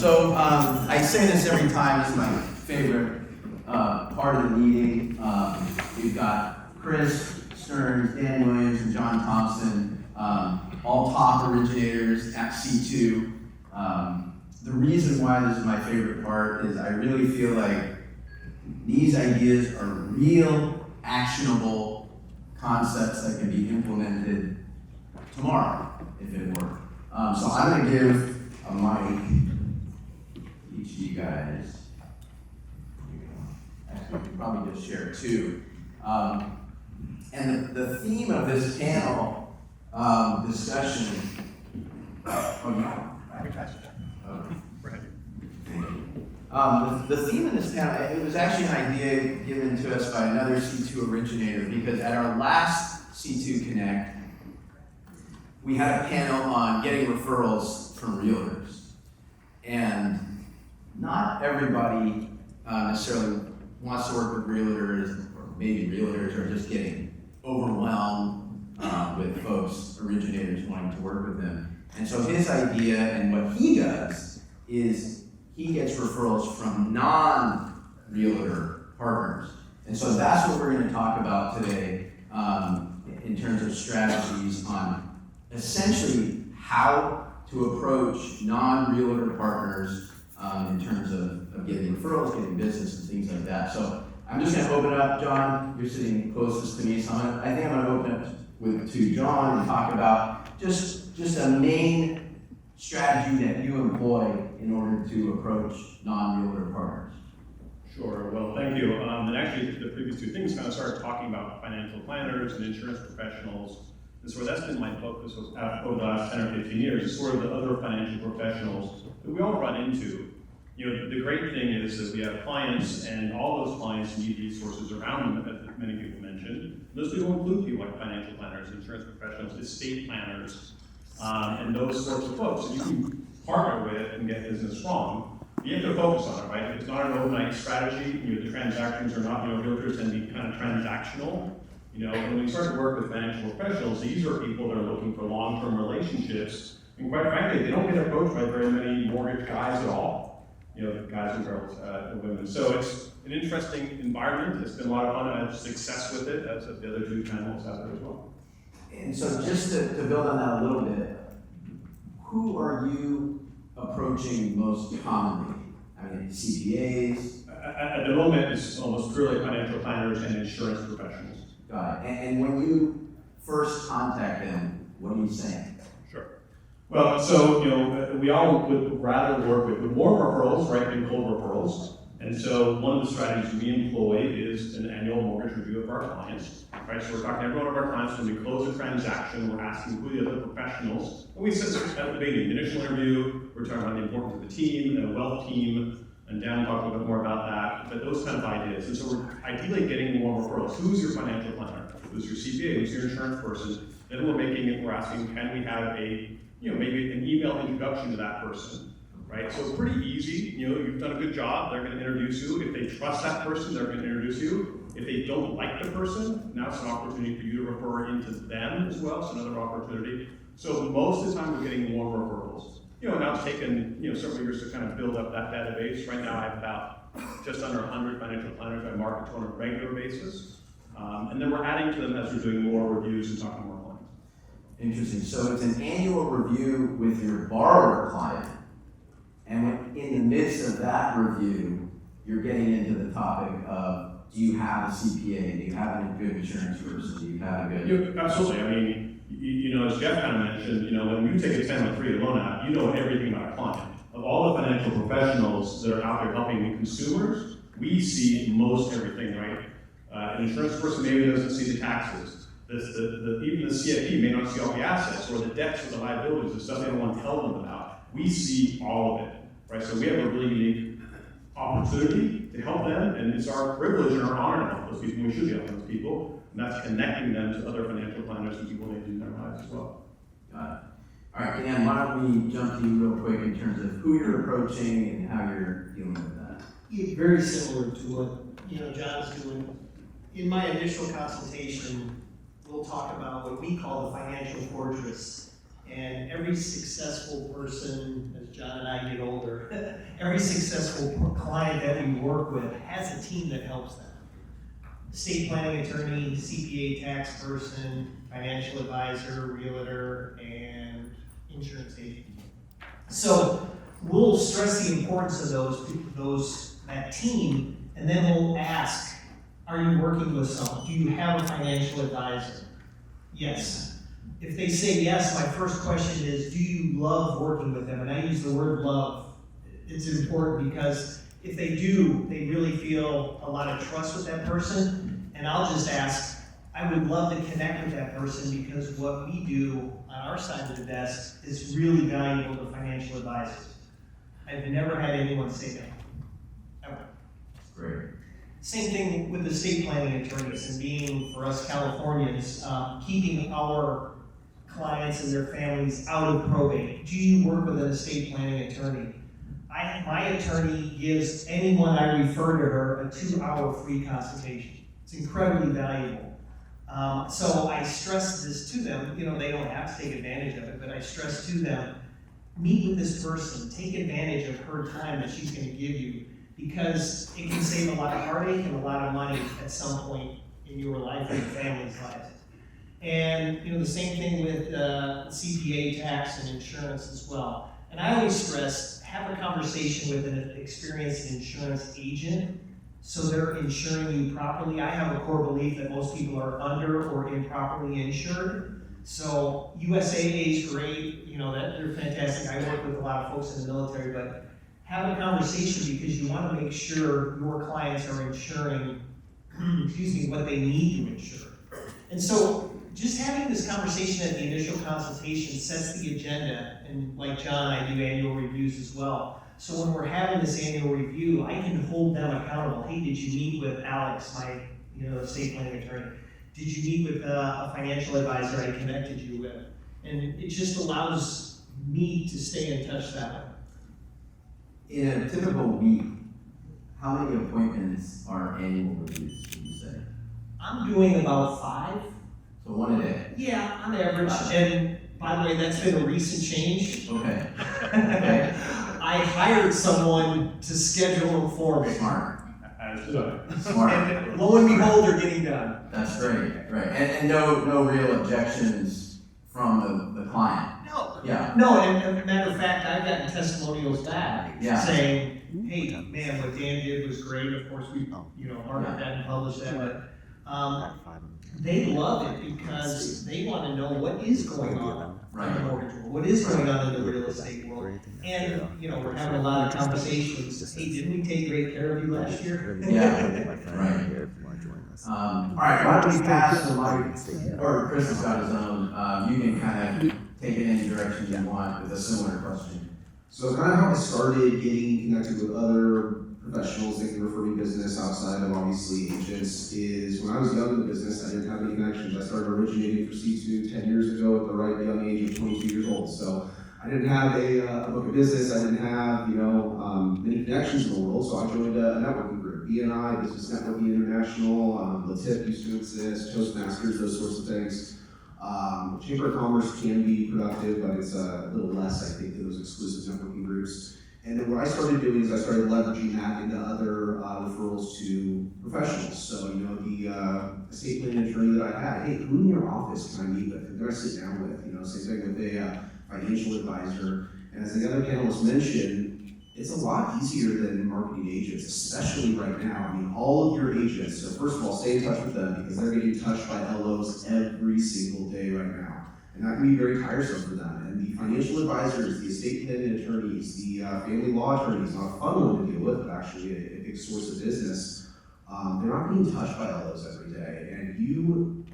So I say this every time. This is my favorite part of the meeting. We've got Chris Stearns, Dan Williams, and John Thompson, all top originators at C2. The reason why this is my favorite part is I really feel like these ideas are real, actionable concepts that can be implemented tomorrow if it works. So I'm going to give a mic to each of you guys. Actually, we can probably just share two. And the theme of this panel discussion. The theme of this panel, it was actually an idea given to us by another C2 originator, because at our last C2 Connect, we had a panel on getting referrals from realtors. And not everybody necessarily wants to work with realtors, or maybe realtors are just getting overwhelmed with folks, originators wanting to work with them. And so his idea and what he does is he gets referrals from non-realtor partners. And so that's what we're going to talk about today in terms of strategies on essentially how to approach non-realtor partners in terms of getting referrals, getting business, and things like that. So I'm just going to open it up. John, you're sitting closest to me, so I think I'm going to open it to John and talk about just a main strategy that you employ in order to approach non-realtor partners. Sure, well, thank you. And actually, the previous two things kind of started talking about financial planners and insurance professionals. And so that's been my focus over the last 10 or 15 years, is sort of the other financial professionals that we all run into. You know, the great thing is that we have clients, and all those clients need resources around them, as many people mentioned. Those people include people like financial planners, insurance professionals, estate planners, and those sorts of folks that you can partner with and get business from. You have to focus on it, right? It's not an overnight strategy. You know, the transactions are not, realtors can be kind of transactional. And when we start to work with financial professionals, these are people that are looking for long-term relationships. And quite frankly, they don't get approached by very many mortgage guys at all. Guys and girls, and women. So it's an interesting environment. It's been a lot of fun. I had success with it, as the other two panels out there as well. And so just to build on that a little bit, who are you approaching most commonly? I mean, CPAs? At the moment, it's almost purely financial planners and insurance professionals. Got it. And when you first contact them, what are you saying? Sure. Well, so, we all would rather work with warm referrals, right, than cold referrals. And so one of the strategies we employ is an annual mortgage review of our clients, right? So we're talking to every one of our clients when we close a transaction, we're asking who the other professionals, and we sit at the beginning, the initial interview, we're talking about the importance of the team, and a wealth team, and Dan will talk a little bit more about that, but those kind of ideas. And so we're ideally getting more referrals. Who's your financial planner? Who's your CPA? Who's your insurance person? Then we're asking, can we have maybe an email introduction to that person, right? So it's pretty easy. You've done a good job. They're going to introduce you. If they trust that person, they're going to introduce you. If they don't like the person, now it's an opportunity for you to refer into them as well. It's another opportunity. So most of the time, we're getting more referrals. Now it's taken several years to kind of build up that database. Right now, I have about just under 100 financial planners I market to on a regular basis. And then we're adding to them as we're doing more reviews and talking to more clients. Interesting. So it's an annual review with your borrower client. And in the midst of that review, you're getting into the topic of, do you have a CPA? Do you have a good insurance person? Do you have a good... Absolutely. I mean, as Jeff kind of mentioned, when you take a 10-3 loan out, you know everything about a client. Of all the financial professionals that are out there helping consumers, we see most everything, right? An insurance person maybe doesn't see the taxes. Even the CFP may not see all the assets or the debts or the liabilities, the stuff they don't want to tell them about. We see all of it, right? So we have a really unique opportunity to help them, and it's our privilege and our honor to help those people. We should be helping those people, and that's connecting them to other financial planners and people they do in their lives as well. Got it. All right, Dan, why don't we jump to you real quick in terms of who you're approaching and how you're dealing with that? Very similar to what John's doing. In my initial consultation, we'll talk about what we call the financial fortress. And every successful person, as John and I get older, every successful client that we work with has a team that helps them. Estate planning attorney, CPA tax person, financial advisor, realtor, and insurance agent. So we'll stress the importance of that team, and then we'll ask, are you working with someone? Do you have a financial advisor? Yes. If they say yes, my first question is, do you love working with them? And I use the word love. It's important because if they do, they really feel a lot of trust with that person. And I'll just ask, I would love to connect with that person because what we do on our side of the desk is really valuable to financial advisors. I've never had anyone say that, ever. Great. Same thing with estate planning attorneys and being, for us Californians, keeping our clients and their families out of probate. Do you work with an estate planning attorney? My attorney gives anyone I refer to her a 2-hour free consultation. It's incredibly valuable. So I stress this to them. They don't have to take advantage of it, but I stress to them, meet with this person, take advantage of her time that she's going to give you, because it can save a lot of heartache and a lot of money at some point in your life and your family's life. And the same thing with CPA, tax, and insurance as well. And I always stress, have a conversation with an experienced insurance agent so they're insuring you properly. I have a core belief that most people are under or improperly insured. So USAA is great, that they're fantastic. I work with a lot of folks in the military, but have a conversation because you want to make sure your clients are insuring, what they need to insure. And so just having this conversation at the initial consultation sets the agenda, and like John, I do annual reviews as well. So when we're having this annual review, I can hold them accountable. Hey, did you meet with Alex, my estate planning attorney? Did you meet with a financial advisor I connected you with? And it just allows me to stay in touch that way. In a typical week, how many appointments are annual reviews, would you say? I'm doing about 5. So one a day? Yeah, on average. And by the way, that's been a recent change. Okay. Okay. I hired someone to schedule them for me. Smart. As did I. Smart. And lo and behold, they're getting done. That's great, right. And no real objections from the client. No. Yeah. No, and as a matter of fact, I've gotten testimonials back Yeah. saying, hey, man, what Dan did was great. Of course, we, market that and publish that, but they love it because they want to know what is going on in the mortgage world, what is going on in the real estate world. And, we're having a lot of conversations. Hey, didn't we take great care of you last year? Yeah, right. All right, why don't we pass the mic, or Chris has got his own, you can kind of take it any direction you want with a similar question. So kind of how I started getting connected with other professionals that can refer me business outside of obviously agents is when I was young in the business, I didn't have any connections. I started originating for C2 10 years ago at the right young age of 22 years old. So I didn't have a book of business. I didn't have, many connections in the world. So I joined a networking group, BNI, Business Networking International, LaTip used to exist, Toastmasters, those sorts of things. Chamber of Commerce can be productive, but it's a little less, I think, than those exclusive networking groups. And then what I started doing is I started leveraging that into other referrals to professionals. So, the estate planning attorney that I had, hey, who in your office can I meet with? Who can I sit down with? Same thing with a financial advisor. And as the other panelists mentioned, it's a lot easier than marketing agents, especially right now. I mean, all of your agents, so first of all, stay in touch with them because they're getting touched by LOs every single day right now. And that can be very tiresome for them. And the financial advisors, the estate planning attorneys, the family law attorneys, not a fun one to deal with, but actually a big source of business, they're not being touched by LOs every day. And you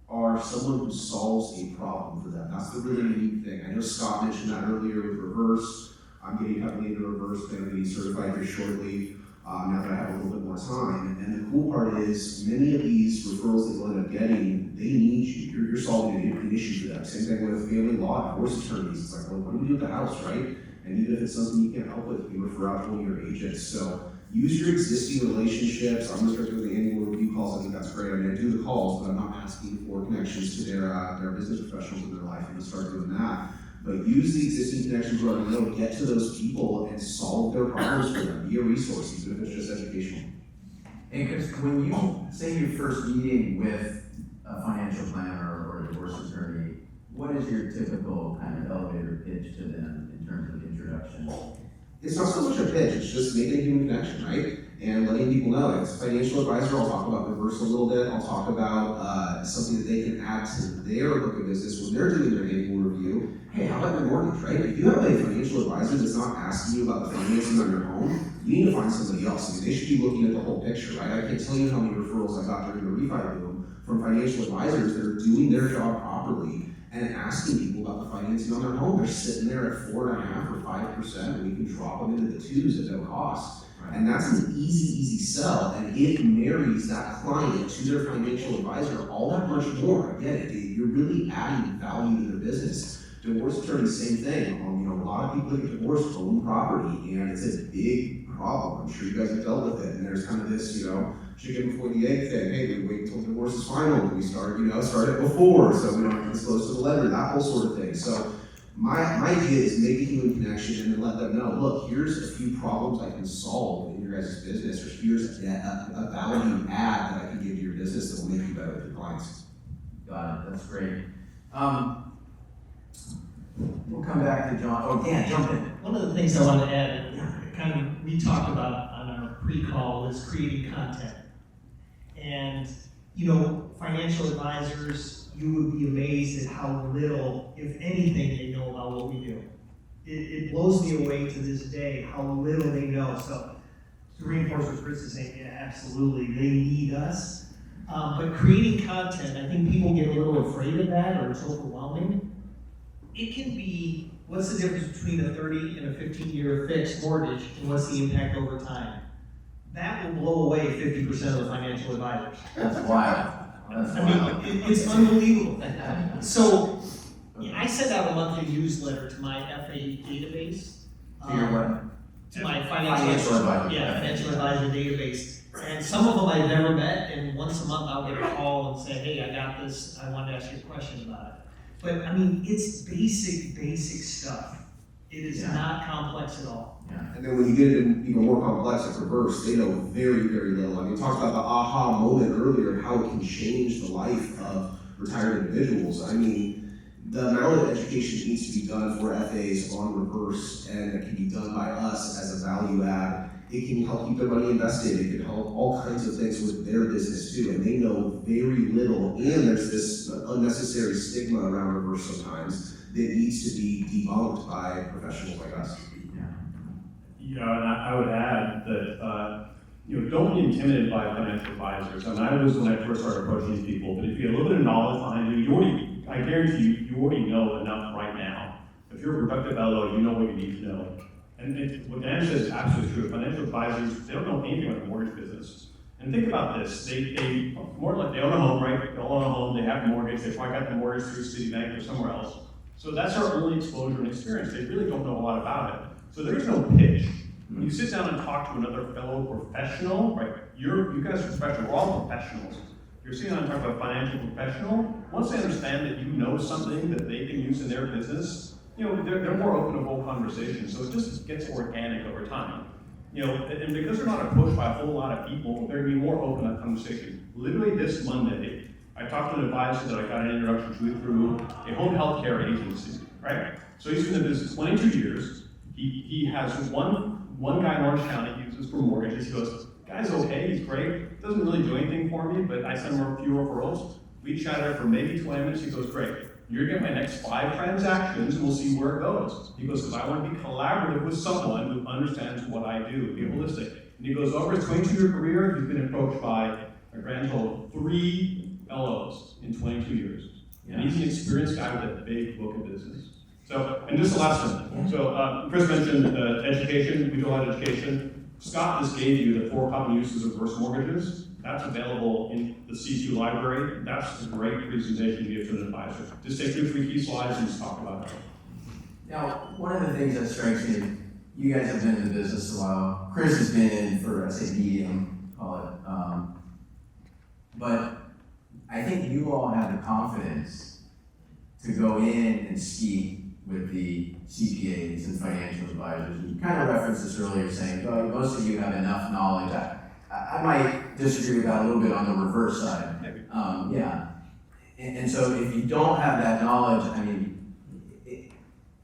are someone who solves a problem for them. That's the really unique thing. I know Scott mentioned that earlier with reverse. I'm getting heavily into reverse, but I'm getting certified here shortly now that I have a little bit more time. And the cool part is many of these referrals that you'll end up getting, they need you. You're solving an issue for them. Same thing with family law, divorce attorneys. It's like, well, what do we do with the house, right? And even if it's something you can't help with, you can refer out to one of your agents. So use your existing relationships. I'm restricted with the annual review few calls, I think that's great. I mean, I do the calls, but I'm not asking for connections to their business professionals in their life. I'm gonna start doing that. But use the existing connections you already know, get to those people and solve their problems for them. Be a resource, even if it's just educational. And Chris, when you say your first meeting with a financial planner or a divorce attorney, what is your typical kind of elevator pitch to them in terms of introduction? It's not so much a pitch, it's just making a human connection, right? And letting people know. As a financial advisor, I'll talk about reverse a little bit. I'll talk about something that they can add to their book of business when they're doing their annual review. Hey, how about your mortgage, right? If you have a financial advisor that's not asking you about the financing on your home, you need to find somebody else. I mean, they should be looking at the whole picture, right? I can't tell you how many referrals I got during the refi boom from financial advisors that are doing their job properly and asking people about the financing on their home. They're sitting there at 4.5% or 5%, and you can drop them into the 2s at no cost. And that's an easy sell, and it marries that client to their financial advisor all that much more. Again, you're really adding value to their business. Divorce attorneys, same thing. A lot of people get divorced own property, and it's a big problem. I'm sure you guys have dealt with it. And there's kind of this, chicken before the egg thing. Hey, we wait until divorce is final, and we start it before, so we don't have to disclose to the lender, that whole sort of thing. So my idea is make a human connection and then let them know, look, here's a few problems I can solve in your guys' business, or here's a value add that I can give to your business that will make you better with your clients. Got it, that's great. We'll come back to John. Oh, Dan, jump in. One of the things I want to add, kind of we talked about on our pre-call, is creating content. And, financial advisors, you would be amazed at how little, if anything, they know about what we do. It blows me away to this day how little they know. So to reinforce what Chris is saying, yeah, absolutely, they need us. But creating content, I think people get a little afraid of that, or it's overwhelming. It can be, what's the difference between a 30 and a 15-year fixed mortgage, and what's the impact over time? That will blow away 50% of the financial advisors. That's wild. It's unbelievable. So, I send out a monthly newsletter to my FA database. To your what? To my financial advisor. Yeah, financial advisor database. And some of them I've never met, and once a month I'll get a call and say, hey, I got this, I wanted to ask you a question about it. But it's basic stuff. It is not complex at all. And then when you get it in even more complex, like reverse, they know very, very little. I mean, we talked about the aha moment earlier and how it can change the life of retired individuals. I mean, the amount of education needs to be done for FAs on reverse, and it can be done by us as a value add. It can help keep their money invested. It can help all kinds of things with their business too, and they know very little. And there's this unnecessary stigma around reverse sometimes that needs to be debunked by professionals like us. And I would add that, don't be intimidated by financial advisors. I mean, I was when I first started approaching these people, but if you have a little bit of knowledge behind you, I guarantee you already know enough right now. If you're a productive LO, you know what you need to know. And what Dan says is absolutely true. Financial advisors, they don't know anything about the mortgage business. And think about this, they more like they own a home, right? They own a home, they have a mortgage, they probably got the mortgage through Citibank or somewhere else. So that's our only exposure and experience. They really don't know a lot about it. So there's no pitch. When you sit down and talk to another fellow professional, right? You guys are professionals, we're all professionals. You're sitting down and talking about a financial professional. Once they understand that you know something that they can use in their business, they're more open to whole conversation. So it just gets organic over time. And because they're not approached by a whole lot of people, they're gonna be more open to conversation. Literally this Monday, I talked to an advisor that I got an introduction to through a home healthcare agency, right? So he's been in business 22 years. He has one guy in Orange County he uses for mortgages. He goes, guy's okay, he's great, doesn't really do anything for me, but I send him a few referrals. We chatted for maybe 20 minutes. He goes, great, you're getting my next 5 transactions and we'll see where it goes. He goes, because I want to be collaborative with someone who understands what I do, be holistic. And he goes, over his 22-year career, he's been approached by a grand total of 3 LOs in 22 years. And he's an experienced guy with a big book of business. So, and just the last one. So, Chris mentioned education, we do a lot of education. Scott just gave you the 4 common uses of reverse mortgages. That's available in the C2 library. That's a great presentation to give to an advisor. Just take 2 or 3 key slides and just talk about it. Now, one of the things that strikes me, you guys have been in the business a while. Chris has been in for, I say, medium, call it. But I think you all have the confidence to go in and speak with the CPAs and financial advisors. You kind of referenced this earlier, saying, oh, most of you have enough knowledge. I might disagree with that a little bit on the reverse side. Yeah. And so if you don't have that knowledge, I mean,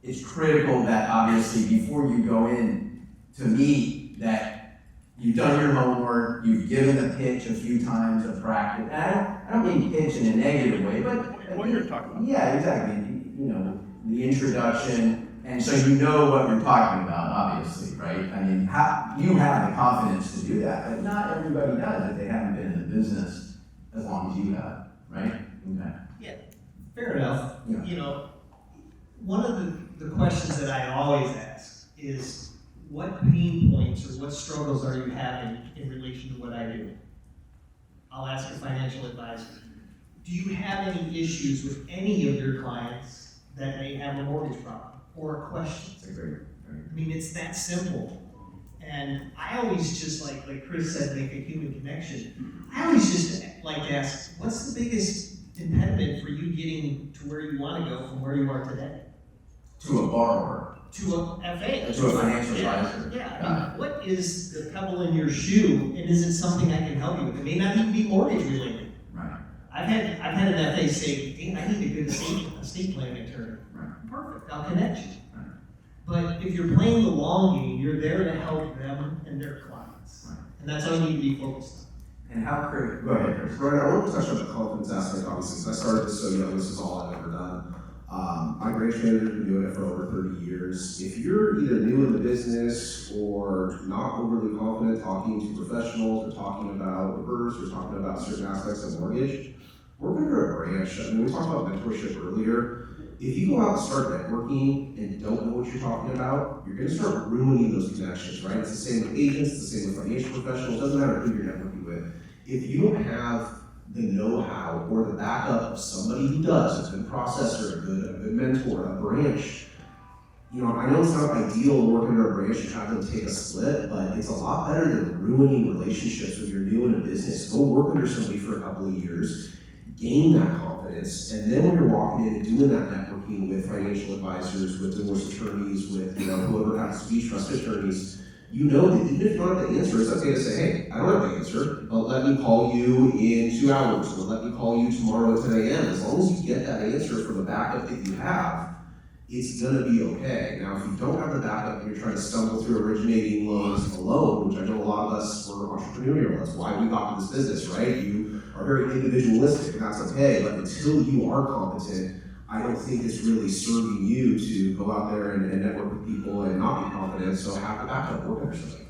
it's critical that obviously before you go in to meet that you've done your homework, you've given the pitch a few times of practice. And I don't mean pitch in a negative way, but What you're talking about. yeah, exactly. You know, the introduction, and so you know what you're talking about, obviously, right? I mean, you have the confidence to do that, but not everybody does if they haven't been in the business as long as you have, right? Okay. Yeah, fair enough. Yeah. You know, one of the questions that I always ask is, what pain points or what struggles are you having in relation to what I do? I'll ask a financial advisor. Do you have any issues with any of your clients that may have a mortgage problem or a question? That's a great. I mean, it's that simple. And I always just like Chris said, make a human connection. I always just like to ask, what's the biggest impediment for you getting to where you want to go from where you are today? To a borrower. To a FA. To a financial advisor. Yeah, I mean, what is the pebble in your shoe, and is it something I can help you with? It may not even be mortgage related. Right. I've had an FA say, hey, I need a good estate planning attorney. Right. Perfect, I'll connect you. Right. But if you're playing the long game, you're there to help them and their clients. Right. And that's all you need to be focused on. And how critical, go ahead, Chris. Right, I want to touch on the confidence aspect, obviously, because I started this so young, this is all I've ever done. My branch manager's been doing it for over 30 years. If you're either new in the business or not overly confident talking to professionals or talking about reverse or talking about certain aspects of mortgage, work under a branch. I mean, we talked about mentorship earlier. If you go out and start networking and don't know what you're talking about, you're going to start ruining those connections, right? It's the same with agents, it's the same with financial professionals, doesn't matter who you're networking with. If you don't have the know-how or the backup of somebody who does, a good processor, a good mentor, a branch, you know, I know it's not ideal to work under a branch and have them take a split, but it's a lot better than ruining relationships when you're new in a business. Go work under somebody for a couple of years, gain that confidence, and then when you're walking in and doing that networking with financial advisors, with divorce attorneys, with, you know, whoever happens to be trust attorneys, you know that even if you don't have the answer, it's okay to say, hey, I don't have the answer, but let me call you in 2 hours, or let me call you tomorrow at 10 a.m. As long as you get that answer from the backup that you have, it's gonna be okay. Now, if you don't have the backup and you're trying to stumble through originating loans alone, which I know a lot of us were entrepreneurial, that's why we got to this business, right? You are very individualistic, and that's okay, but until you are competent, I don't think it's really serving you to go out there and network with people and not be confident, so have the backup work under something.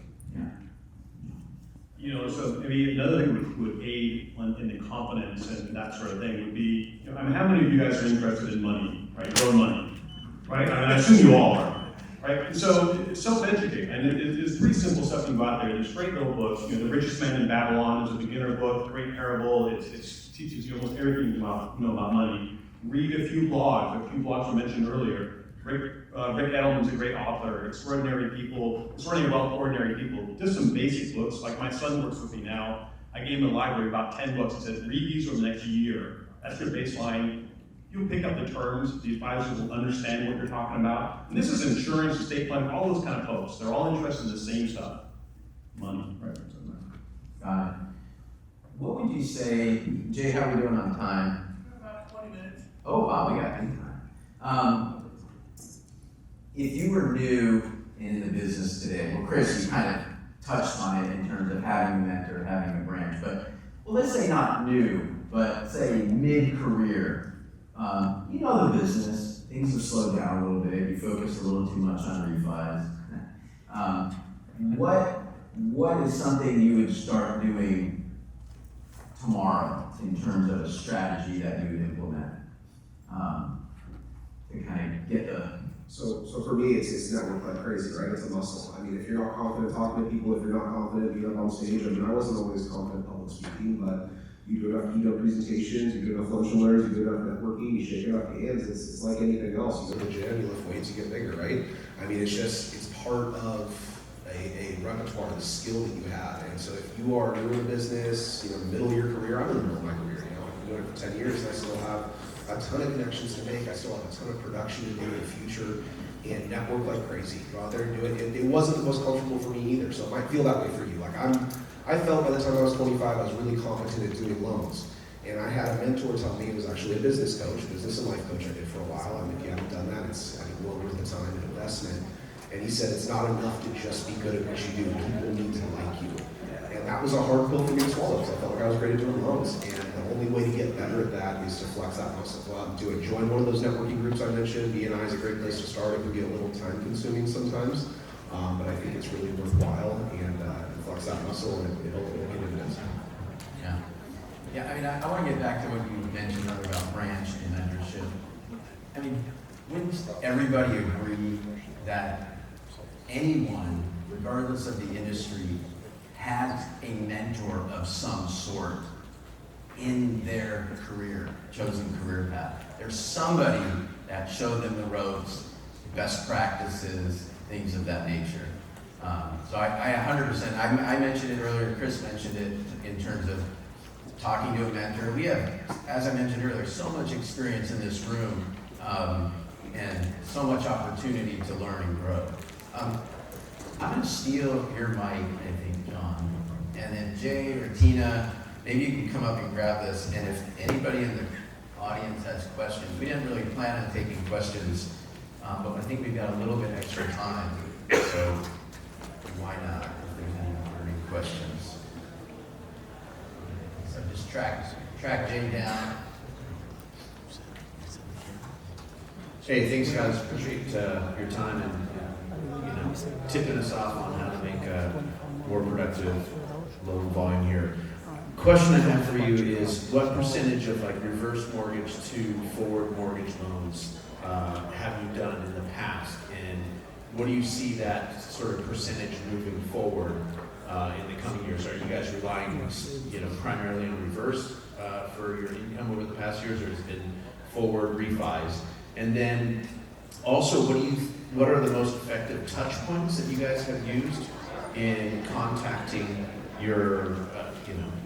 You know, so maybe another thing would aid in the confidence and that sort of thing would be, you know, I mean, how many of you guys are interested in money, right? Your money, right? I mean, I assume you all are, right? So self-educate, and it's pretty simple stuff you can go out there. There's great little books. You know, The Richest Man in Babylon is a beginner book, great parable. It teaches you almost everything you know about money. Read a few blogs. A few blogs were mentioned earlier. Rick Edelman's a great author. Extraordinary Wealth, Ordinary People. Just some basic books. Like my son works with me now. I gave him a library about 10 books. He says, read these over the next year. That's your baseline. You'll pick up the terms. The advisors will understand what you're talking about. And this is insurance, estate planning, all those kind of folks. They're all interested in the same stuff. Money, right? Got it. What would you say, Jay, how are we doing on time? About 20 minutes. Oh, wow, we got plenty of time. If you were new in the business today, well, Chris, you kind of touched on it in terms of having a mentor, having a branch, but well, let's say not new, but say mid-career. You know the business, things have slowed down a little bit, you focus a little too much on refis. What is something you would start doing tomorrow in terms of a strategy that you would implement to kind of get the... So for me, it's network like crazy, right? It's a muscle. I mean, if you're not confident talking to people, if you're not confident being up on stage, I mean, I wasn't always confident public speaking, but you do enough keynote presentations, you do enough lunch and learns, you do enough networking, you shake enough hands, it's like anything else. You go to the gym, you lift weights, you get bigger, right? I mean, it's part of a repertoire, the skill that you have. And And so if you are new in business, you know, middle of your career, I'm in the middle of my career, you know, I've been doing it for 10 years and I still have a ton of connections to make. I still have a ton of production to do in the future and network like crazy. Go out there and do it. It wasn't the most comfortable for me either, so it might feel that way for you. Like I felt by the time I was 25, I was really competent at doing loans. And I had a mentor tell me, it was actually a business coach, business and life coach I did for a while. And if you haven't done that, it's, I think, well worth the time and investment. And he said, it's not enough to just be good at what you do. People need to like you. And that was a hard pill for me to swallow, because I felt like I was great at doing loans. And the only way to get better at that is to flex that muscle. Go out and do it. Join one of those networking groups I mentioned. B&I is a great place to start. It can be a little time consuming sometimes, but I think it's really worthwhile, and flex that muscle, and it'll get dividends. Yeah. Yeah, I mean, I want to get back to what you mentioned earlier about branch and mentorship. I mean, wouldn't everybody agree that anyone, regardless of the industry, has a mentor of some sort in their career, chosen career path? There's somebody that showed them the ropes, best practices, things of that nature. So I 100%, I mentioned it earlier, Chris mentioned it in terms of talking to a mentor. We have, as I mentioned earlier, so much experience in this room, and so much opportunity to learn and grow. I'm going to steal your mic, I think, John, and then Jay or Tina, maybe you can come up and grab this, and if anybody in the audience has questions, we didn't really plan on taking questions, but I think we've got a little bit extra time, so why not, if there's any questions. So just track Jay down. Hey, thanks guys, appreciate your time and tipping us off on how to make a more productive loan volume here. Question I have for you is, what percentage of like reverse mortgage to forward mortgage loans have you done in the past, and what do you see that sort of percentage moving forward in the coming years? Are you guys relying, primarily on reverse for your income over the past years, or has it been forward refis? And then also, what are the most effective touch points that you guys have used in contacting your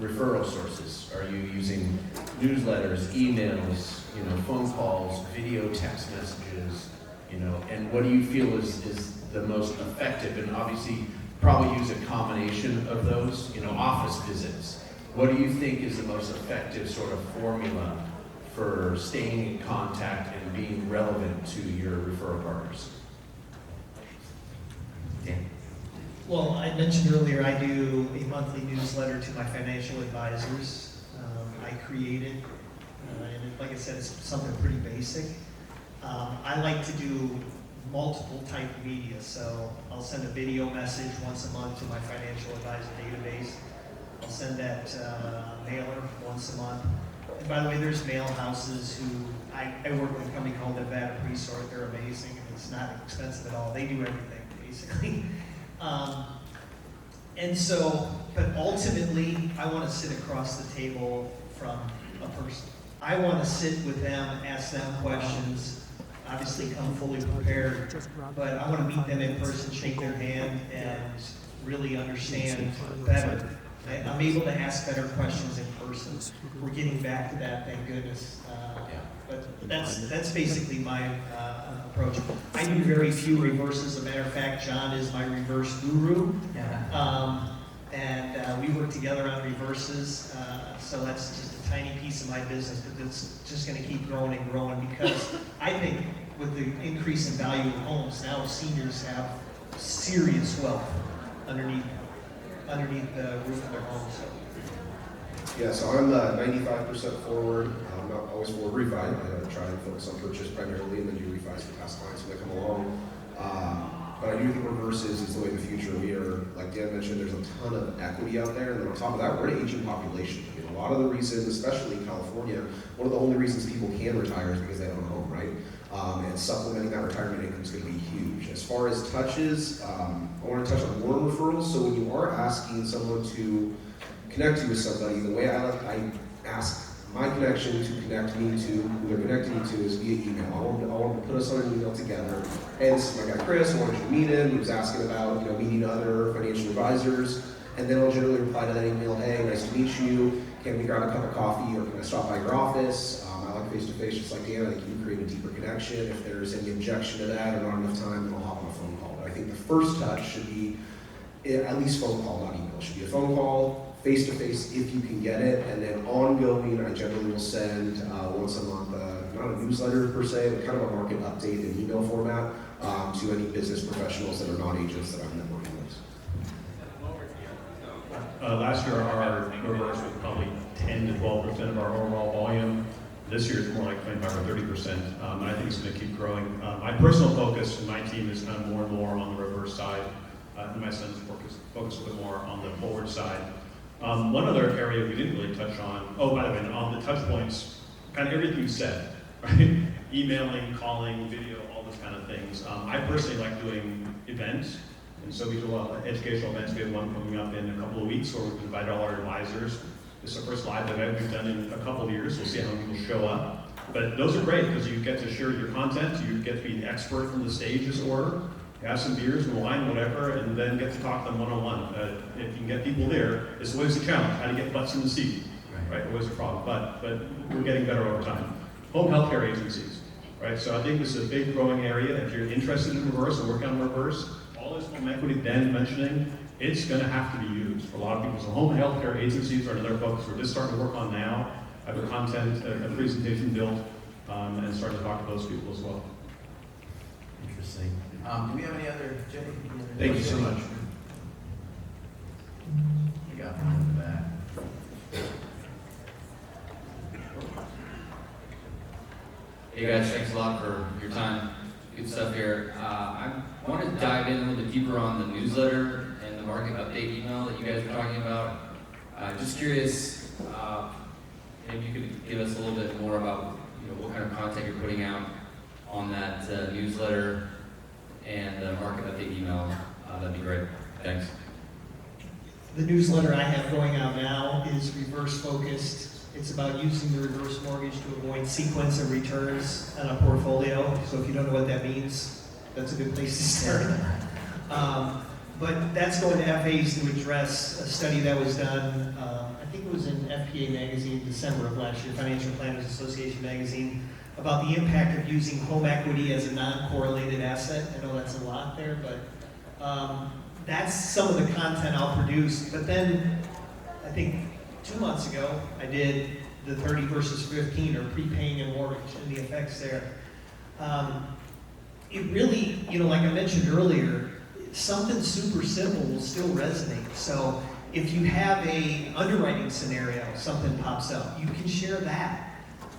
referral sources? Are you using newsletters, emails, phone calls, video text messages, and what do you feel is the most effective? And obviously probably use a combination of those, office visits. What do you think is the most effective sort of formula for staying in contact and being relevant to your referral partners? Dan. Well, I mentioned earlier, I do a monthly newsletter to my financial advisors. I created, and like I said, it's something pretty basic. I like to do multiple type of media, so I'll send a video message once a month to my financial advisor database. I'll send that mailer once a month. And by the way, there's mail houses who, I work with a company called Nevada Presort. They're amazing, and it's not expensive at all. They do everything, basically. And so, but ultimately, I want to sit across the table from a person. I want to sit with them, ask them questions, obviously come fully prepared, but I want to meet them in person, shake their hand, and really understand better. I'm able to ask better questions in person. We're getting back to that, thank goodness. But that's basically my approach. I do very few reverses. As a matter of fact, John is my reverse guru. And we work together on reverses. So that's just a tiny piece of my business, but it's just going to keep growing and growing, because I think with the increase in value of homes, now seniors have serious wealth underneath the roof of their homes. Yeah, so I'm 95% forward. I'm not always forward refi. I try and focus on purchase primarily, and then do refis for past clients when they come along. But I do think reverses is the way of the future. We are, like Dan mentioned, there's a ton of equity out there, and then on top of that, we're an aging population. I mean, a lot of the reasons, especially in California, one of the only reasons people can retire is because they own a home, right? And supplementing that retirement income is going to be huge. As far as touches, I want to touch on warm referrals. So when you are asking someone to connect you with somebody, the way I ask my connection to connect me to who they're connecting me to is via email. I want to put us on an email together. Hey, this is my guy Chris. I wanted you to meet him. He was asking about meeting other financial advisors. and then I'll generally reply to that email, hey, nice to meet you, can we grab a cup of coffee, or can I stop by your office? I like face-to-face, just like Dan. I think you can create a deeper connection. If there's any objection to that or not enough time, then I'll hop on a phone call. But I think the first touch should be at least phone call, not email. It should be a phone call, face-to-face if you can get it, and then ongoing, I generally will send once a month, not a newsletter per se, but kind of a market update in email format to any business professionals that are not agents that I'm networking with. Last year, our reverse was probably 10 to 12% of our overall volume. This year, it's more like 25 or 30%, and I think it's going to keep growing. My personal focus in my team is kind of more and more on the reverse side, and my son's focus a bit more on the forward side. One other area we didn't really touch on, oh, by the way, on the touch points, kind of everything you said, right? Emailing, calling, video, all those kind of things. I personally like doing events. And so we do a lot of educational events. We have one coming up in a couple of weeks where we can invite all our advisors. This is the first live event we've done in a couple of years. We'll see how many people show up. But those are great because you get to share your content. You get to be the expert from the stage, as it were. Have some beers and wine, whatever, and then get to talk to them one-on-one. If you can get people there, it's always a challenge. How to get butts in the seat, right? Always a problem. But we're getting better over time. Home healthcare agencies, right? So I think this is a big growing area. If you're interested in reverse and working on reverse, all this home equity Dan's mentioning, it's going to have to be used for a lot of people. So home healthcare agencies are another focus we're just starting to work on now. I have a content, a presentation built, and starting to talk to those people as well. Interesting. Do we have any other, Jay? Thank you so much. We got one in the back. Hey guys, thanks a lot for your time. Good stuff here. I want to dive in a little bit deeper on the newsletter and the market update email that you guys were talking about. Just curious, maybe you could give us a little bit more about what kind of content you're putting out on that newsletter and the market update email. That'd be great. Thanks. The newsletter I have going out now is reverse focused. It's about using the reverse mortgage to avoid sequence of returns on a portfolio. So if you don't know what that means, that's a good place to start. But that's going to FAs to address a study that was done, I think it was in FPA magazine in December of last year, Financial Planners Association magazine, about the impact of using home equity as a non-correlated asset. I know that's a lot there, but that's some of the content I'll produce. But then, I think 2 months ago, I did the 30 versus 15, or prepaying a mortgage and the effects there. It really, like I mentioned earlier, something super simple will still resonate. So if you have a underwriting scenario, something pops up, you can share that.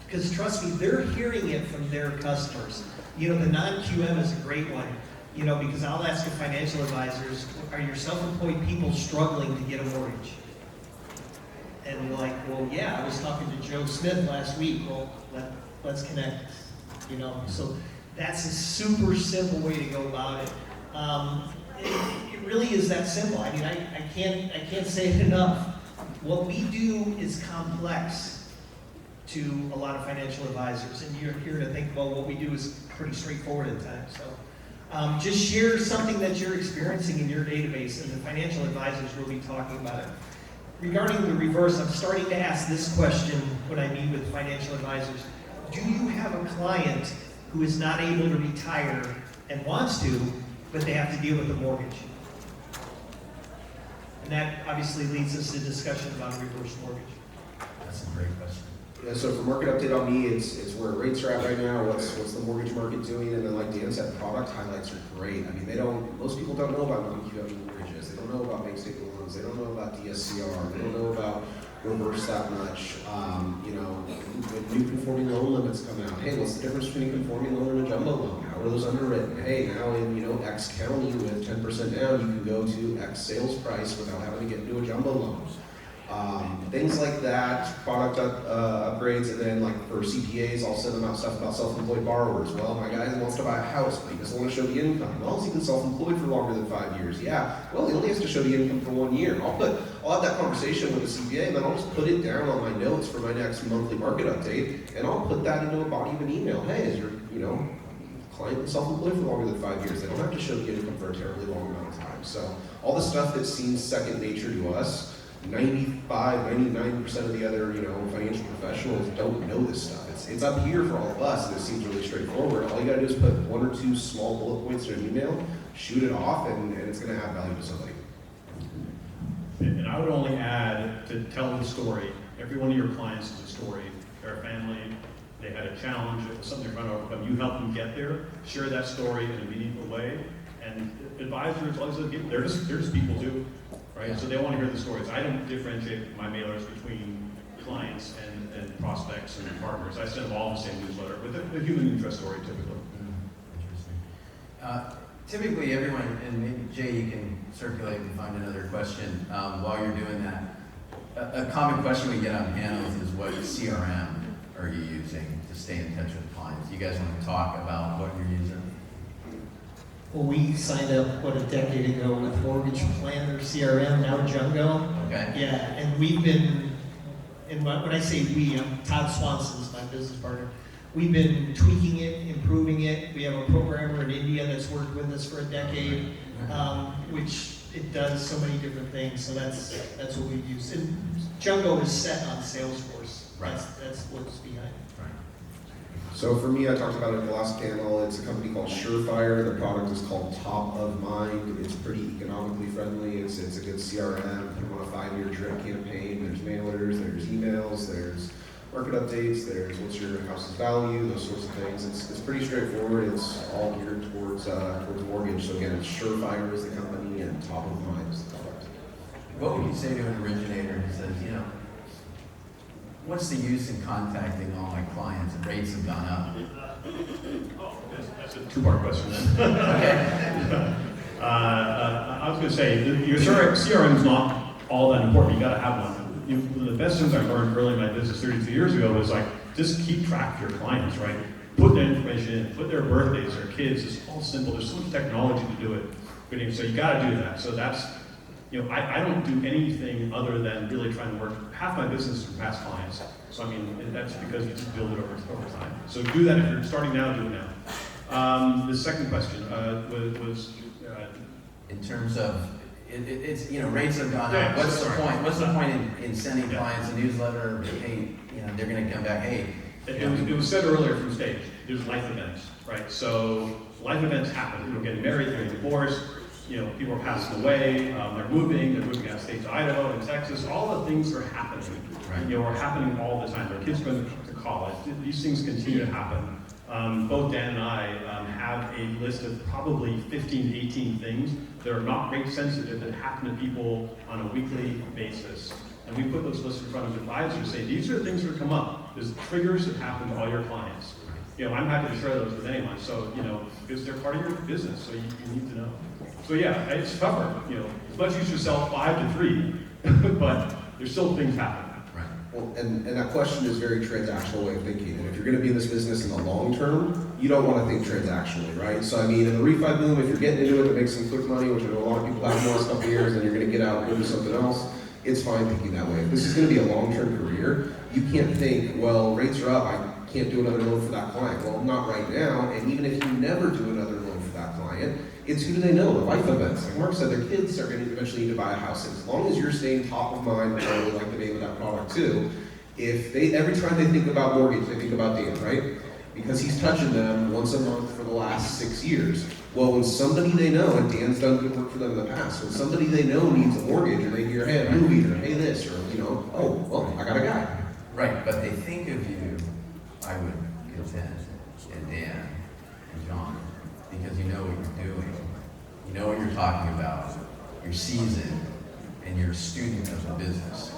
Because trust me, they're hearing it from their customers. The non-QM is a great one, because I'll ask the financial advisors, are your self-employed people struggling to get a mortgage? And they're like, well, yeah, I was talking to Joe Smith last week. Well, let's connect, So that's a super simple way to go about it. It really is that simple. I mean, I can't say it enough. What we do is complex to a lot of financial advisors, and you're here to think, well, what we do is pretty straightforward at times. So just share something that you're experiencing in your database, and the financial advisors will be talking about it. Regarding the reverse, I'm starting to ask this question when I meet with financial advisors. Do you have a client who is not able to retire and wants to, but they have to deal with the mortgage? And that obviously leads us to discussion about a reverse mortgage. That's a great question. Yeah, so for market update on me, it's where rates are at right now, what's the mortgage market doing, and then like Dan said, product highlights are great. I mean, most people don't know about non-QM mortgages, they don't know about bank statement loans, they don't know about DSCR, they don't know about reverse that much. When new conforming loan limits come out, hey, what's the difference between a conforming loan and a jumbo loan? How are those underwritten? Hey, now in X county with 10% down, you can go to X sales price without having to get into a jumbo loan. Things like that, product upgrades, and then like for CPAs, I'll send them out stuff about self-employed borrowers. Well, my guy wants to buy a house, but he doesn't want to show the income. Well, he's been self-employed for longer than 5 years. Yeah, well, he only has to show the income for 1 year. I'll have that conversation with the CPA, and then I'll just put it down on my notes for my next monthly market update, and I'll put that into a body of an email. Hey, is your, client is self-employed for longer than 5 years, they don't have to show the income for a terribly long amount of time. So all the stuff that seems second nature to us, 99% of the other, financial professionals don't know this stuff. It's up here for all of us, and it seems really straightforward. All you gotta do is put 1 or 2 small bullet points in an email, shoot it off, and it's gonna add value to somebody. And I would only add to tell the story. Every one of your clients is a story. They're a family, they had a challenge, it was something they're trying to overcome. You help them get there, share that story in a meaningful way. And advisors, they're just people too, right? So they want to hear the stories. I don't differentiate my mailers between clients and prospects and partners. I send them all in the same newsletter with a human interest story typically. Interesting. Typically everyone, and maybe Jay, you can circulate and find another question while you're doing that. A common question we get on panels is what CRM are you using to stay in touch with clients? You guys want to talk about what you're using? Well, we signed up, a decade ago with Mortgage Planner CRM, now Jungo. Okay. Yeah, and we've been, and when I say we, Todd Swanson's my business partner. We've been tweaking it, improving it. We have a programmer in India that's worked with us for a decade, which it does so many different things. So that's what we use. And Jungo is set on Salesforce. Right. That's what's behind it. So for me, I talked about it in the last panel. It's a company called Surefire. The product is called Top of Mind. It's pretty economically friendly. It's a good CRM. Put them on a 5-year drip campaign. There's mailers, there's emails, there's market updates, there's what's your house's value, those sorts of things. It's pretty straightforward. It's all geared towards mortgage. So again, it's Surefire is the company and Top of Mind is the product. What would you say to an originator who says, what's the use in contacting all my clients? Rates have gone up. That's a 2-part question then. Okay. I was going to say, your CRM is not all that important. You got to have one. One of the best things I learned early in my business 32 years ago was just keep track of your clients, right? Put their information in, put their birthdays, their kids. It's all simple. There's so much technology to do it. So you got to do that. So that's, I don't do anything other than really trying to work. Half my business is from past clients. So that's because you just build it over time. So do that if you're starting now, do it now. The second question was in terms of, it's rates have gone Yeah, up. What's the sorry. point? What's the point in sending Yeah. clients a newsletter? Hey, they're going to come back. Hey, It was said earlier from stage, there's life events, right? So life events happen. People are getting married, they're getting divorced, people are passing away, they're moving out of state to Idaho and Texas. All the things are happening. Right. Are happening all the time. Their kids going to college. These things continue to happen. Both Dan and I have a list of probably 15 to 18 things that are not rate sensitive that happen to people on a weekly basis. And we put those lists in front of advisors, say, these are the things that come up. There's triggers that happen to all your clients. I'm happy to share those with anyone. So, because they're part of your business, so you need to know. So yeah, it's tougher. As much as you sell 5 to 3, but there's still things happening. right. Well, and that question is a very transactional way of thinking. And if you're going to be in this business in the long term, you don't want to think transactionally, right? So in the refi boom, if you're getting into it to make some quick money, which I know a lot of people have in the last couple of years, and you're going to get out and go do something else, it's fine thinking that way. If this is going to be a long-term career, you can't think, well, rates are up, I can't do another loan for that client. Well, not right now, and even if you never do another loan for that client, it's who do they know? The life events. Like Mark said, their kids are going to eventually need to buy a house. And as long as you're staying top of mind, which I really like the name of that product too, every time they think about mortgage, they think about Dan, right? Because he's touching them once a month for the last 6 years. Well, when somebody they know, and Dan's done good work for them in the past, when somebody they know needs a mortgage, or they hear, hey, I'm moving, or hey, this, or, oh, well, I got a guy. Right, but they think of you, I would contend, and Dan and John, because you know what you're doing. You know what you're talking about. You're seasoned, and you're a student of the business.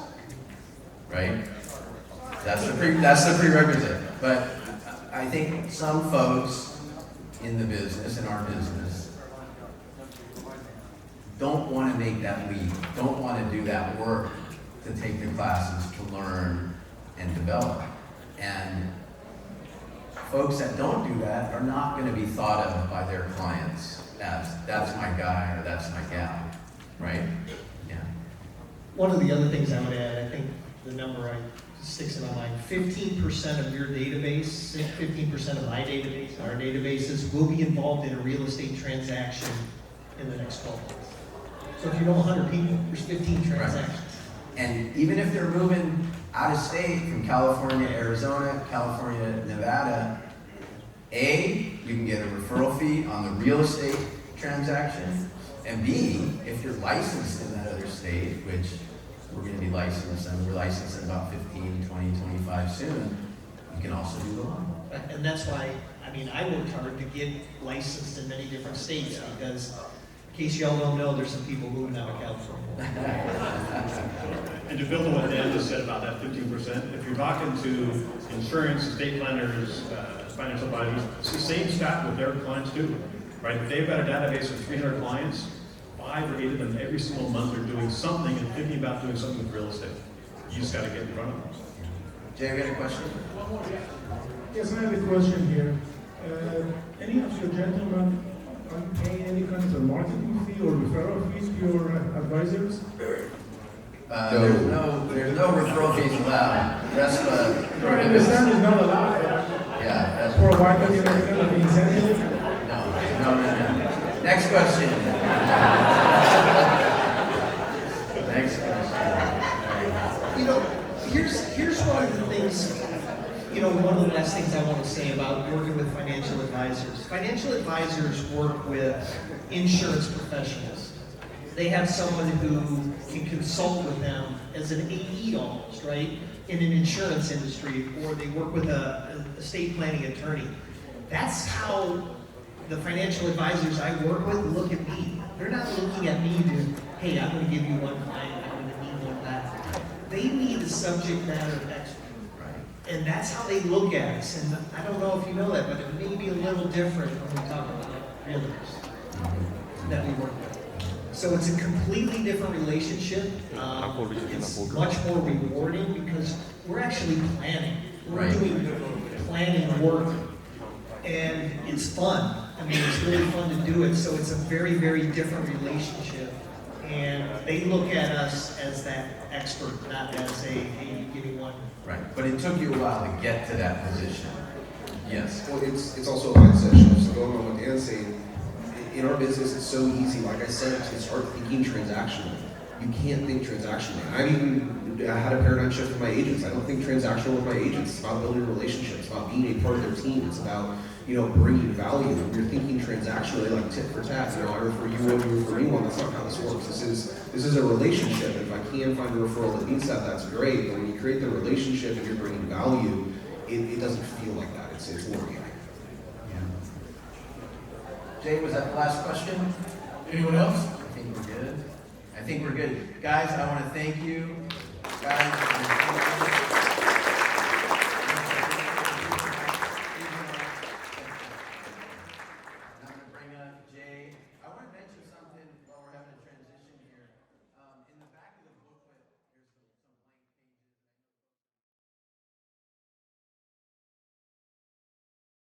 Right? That's the prerequisite. But I think some folks in the business, in our business, don't want to make that leap, don't want to do that work to take the classes, to learn and develop. And folks that don't do that are not going to be thought of by their clients as, that's my guy or that's my gal, right? Yeah. One of the other things I would add, I think the number I sticks in my mind, 15% of your database, 15% of my database, our databases, will be involved in a real estate transaction in the next 12 months. So if you know 100 people, there's 15 transactions. And even if they're moving out of state from California, Arizona, California, Nevada, A, you can get a referral fee on the real estate transaction, and B, if you're licensed in that other state, which we're going to be licensed, and we're licensed in about 15, 20, 25 soon, you can also do the loan. And that's why, I mean, I worked hard to get licensed in many different states because, in case y'all don't know, there's some people moving out of California. And to build on what Dan just said about that 15%, if you're talking to insurance, estate planners, financial advisors, it's the same stat with their clients too, right? If they've got a database of 300 clients, 5 or 8 of them every single month are doing something and thinking about doing something with real estate. You just got to get in front of them. Jay, you got a question? Yes, I have a question here. Any of your gentlemen are paying any kind of a marketing fee or referral fees to your advisors? There's no referral fees allowed. That's I understand it's not allowed. yeah, that's For why don't you have kind of incentive? no. Next question. Next question. You know, here's one of the things, you know, one of the last things I want to say about working with financial advisors. Financial advisors work with insurance professionals. They have someone who can consult with them as an AE almost, right, in an insurance industry, or they work with a estate planning attorney. That's how the financial advisors I work with look at me. They're not looking at me to, hey, I'm going to give you one client, I'm going to need one that. They need a subject matter expert. And that's how they look at us. And I don't know if you know that, but it may be a little different when we talk about realtors that we work with. So it's a completely different relationship. It's much more rewarding because we're actually planning. We're doing planning work. And it's fun. I mean, it's really fun to do it. So it's a very, very different relationship. And they look at us as that expert, not as a, hey, you give me one. Right, but it took you a while to get to that position. Yes. Well, it's also a mindset shift. So going on what Dan's saying, in our business, it's so easy, like I said, to start thinking transactionally. You can't think transactionally. I had a paradigm shift with my agents. I don't think transactional with my agents. It's about building relationships. It's about being a part of their team. It's about, you know, bringing value. When you're thinking transactionally, like tit for tat, you know, I refer you one, you refer me one. That's not how this works. This is a relationship. If I can find a referral that means that, that's great. But when you create the relationship and you're bringing value, it doesn't feel like that. It's more organic. Jay, was that the last question? Anyone else? I think we're good. Guys, I want to thank you. Guys.